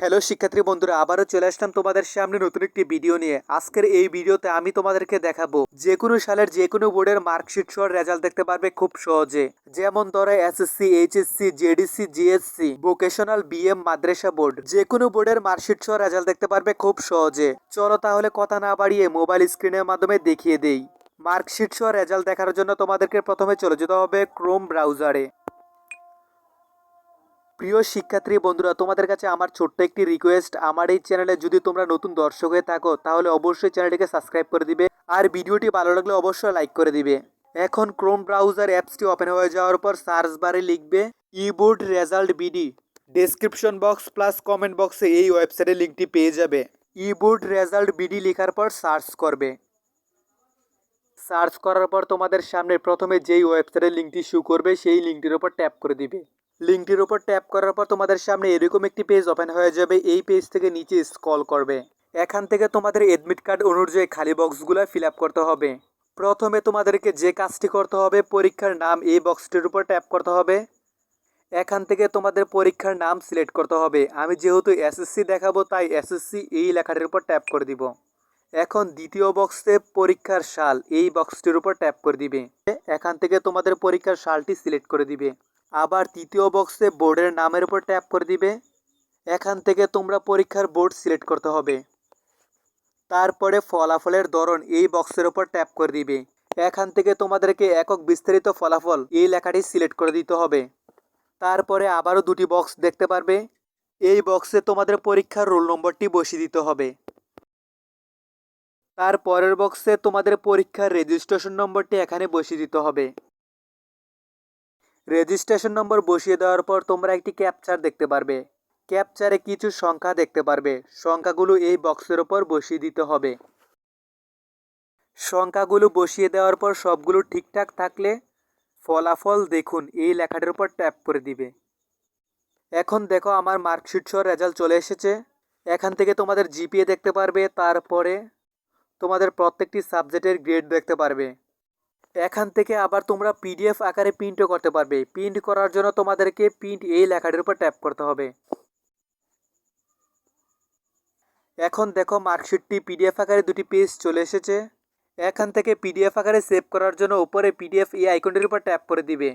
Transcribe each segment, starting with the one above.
Hello শিক্ষার্থী বন্ধুরা, আবারও চলে আসলাম তোমাদের সামনে নতুন একটি ভিডিও নিয়ে। আজকের এই ভিডিওতে আমি তোমাদেরকে দেখাবো যে কোনো সালের যে কোনো বোর্ডের মার্কশিট সহ রেজাল্ট দেখতে পারবে খুব সহজে। যেমন ধরো SSC, HSC, JDC, JSC, vocational, BM, মাদ্রাসা বোর্ড, যে কোনো বোর্ডের মার্কশিট সহ রেজাল্ট দেখতে পারবে খুব সহজে। চলো তাহলে কথা না বাড়িয়ে মোবাইল স্ক্রিনের মাধ্যমে দেখিয়ে দেই। মার্কশিট সহ রেজাল্ট দেখার জন্য তোমাদেরকে প্রথমে চলে যেতে হবে ক্রোম ব্রাউজারে। প্রিয় শিক্ষার্থী বন্ধুরা, তোমাদের কাছে আমার ছোট্ট একটি রিকোয়েস্ট, আমার এই চ্যানেলে যদি তোমরা নতুন দর্শক হয়ে থাকো তাহলে অবশ্যই চ্যানেলটিকে সাবস্ক্রাইব করে দিবে আর ভিডিওটি ভালো লাগলে অবশ্যই লাইক করে দিবে। এখন ক্রোম ব্রাউজার অ্যাপসটি ওপেন হয়ে যাওয়ার পর সার্চ বারে লিখবে eBoard result BD. Description box plus comment বক্সে এই ওয়েবসাইটের লিঙ্কটি পেয়ে যাবে। ইবোর্ড রেজাল্ট বিডি লেখার পর সার্চ করবে। সার্চ করার পর তোমাদের সামনে প্রথমে যেই ওয়েবসাইটের লিঙ্কটি শো করবে সেই লিঙ্কটির উপর ট্যাপ করে দিবে। লিঙ্কটির উপর ট্যাপ করার পর তোমাদের সামনে এরকম একটি পেজ ওপেন হয়ে যাবে। এই পেজ থেকে নিচে স্ক্রল করবে। এখান থেকে তোমাদের এডমিট কার্ড অনুযায়ী খালি বক্সগুলো ফিল আপ করতে হবে। প্রথমে তোমাদেরকে যে কাজটি করতে হবে, পরীক্ষার নাম এই বক্সটির উপর ট্যাপ করতে হবে। এখান থেকে তোমাদের পরীক্ষার নাম সিলেক্ট করতে হবে। আমি যেহেতু এসএসসি দেখাবো তাই এসএসসি এই লেখাটির উপর ট্যাপ করে দিব। এখন দ্বিতীয় বক্সে পরীক্ষার সাল এই বক্সটির উপর ট্যাপ করে দিবে। এখান থেকে তোমাদের পরীক্ষার সালটি সিলেক্ট করে দিবে। আবার তৃতীয় বক্সে বোর্ডের নামের উপর ট্যাপ করে দিবে। এখান থেকে তোমরা পরীক্ষার বোর্ড সিলেক্ট করতে হবে। তারপরে ফলাফলের ধরন এই বক্সের উপর ট্যাপ করে দিবে। এখান থেকে তোমাদেরকে একক বিস্তারিত ফলাফল এই লেখাটি সিলেক্ট করে দিতে হবে। তারপরে আবারও দুটি বক্স দেখতে পারবে। এই বক্সে তোমাদের পরীক্ষার রোল নম্বরটি বসিয়ে দিতে হবে। তার পরের বক্সে তোমাদের পরীক্ষার রেজিস্ট্রেশন নম্বরটি এখানে বসিয়ে দিতে হবে। রেজিস্ট্রেশন নম্বর বসিয়ে দেওয়ার পর তোমরা একটি ক্যাপচার দেখতে পারবে। ক্যাপচারে কিছু সংখ্যা দেখতে পারবে। সংখ্যাগুলো এই বক্সের ওপর বসিয়ে দিতে হবে। সংখ্যাগুলো বসিয়ে দেওয়ার পর সবগুলো ঠিকঠাক থাকলে ফলাফল দেখুন এই লেখাটির উপর ট্যাপ করে দিবে। এখন দেখো আমার মার্কশিট সহ রেজাল্ট চলে এসেছে। এখান থেকে তোমাদের জিপিএ দেখতে পারবে। তারপরে তোমাদের প্রত্যেকটি সাবজেক্টের গ্রেড দেখতে পারবে। এখান থেকে আবার তোমরা পিডিএফ আকারে প্রিন্টও করতে পারবে। প্রিন্ট করার জন্য তোমাদেরকে প্রিন্ট এই লেখাটির উপর ট্যাপ করতে হবে। এখন দেখো মার্কশিটটি পিডিএফ আকারে দুটি পেজ চলে এসেছে। এখান থেকে পিডিএফ আকারে সেভ করার জন্য উপরে পিডিএফ এই আইকনটির উপর ট্যাপ করে দিবে।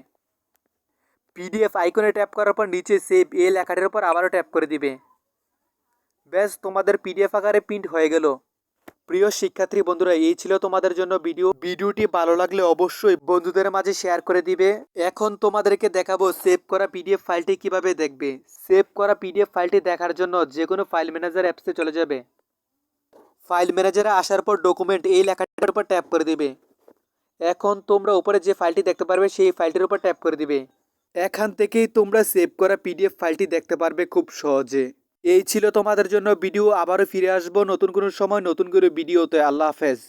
পিডিএফ আইকনে ট্যাপ করার পর নিচে সেভ এই লেখাটির উপর আবারও ট্যাপ করে দিবে। ব্যাস, তোমাদের পিডিএফ আকারে প্রিন্ট হয়ে গেল। প্রিয় শিক্ষার্থী বন্ধুরা, এই ছিল তোমাদের জন্য ভিডিওটি ভালো লাগলে অবশ্যই বন্ধুদের মাঝে শেয়ার করে দিবে। এখন তোমাদেরকে দেখাবো সেভ করা পিডিএফ ফাইলটি কিভাবে দেখবে। সেভ করা পিডিএফ ফাইলটি দেখার জন্য যে কোনো ফাইল ম্যানেজার অ্যাপসে চলে যাবে। ফাইল ম্যানেজারে আসার পর ডকুমেন্ট এই লেখাটার উপর ট্যাপ করে দিবে। এখন তোমরা উপরে যে ফাইলটি দেখতে পারবে সেই ফাইলটির উপর ট্যাপ করে দিবে। এখান থেকেই তোমরা সেভ করা পিডিএফ ফাইলটি দেখতে পারবে খুব সহজে। এই ছিল তোমাদের জন্য ভিডিও। আবারও ফিরে আসবো নতুন কোনো সময় নতুন কোনো ভিডিওতে। আল্লাহ হাফেজ।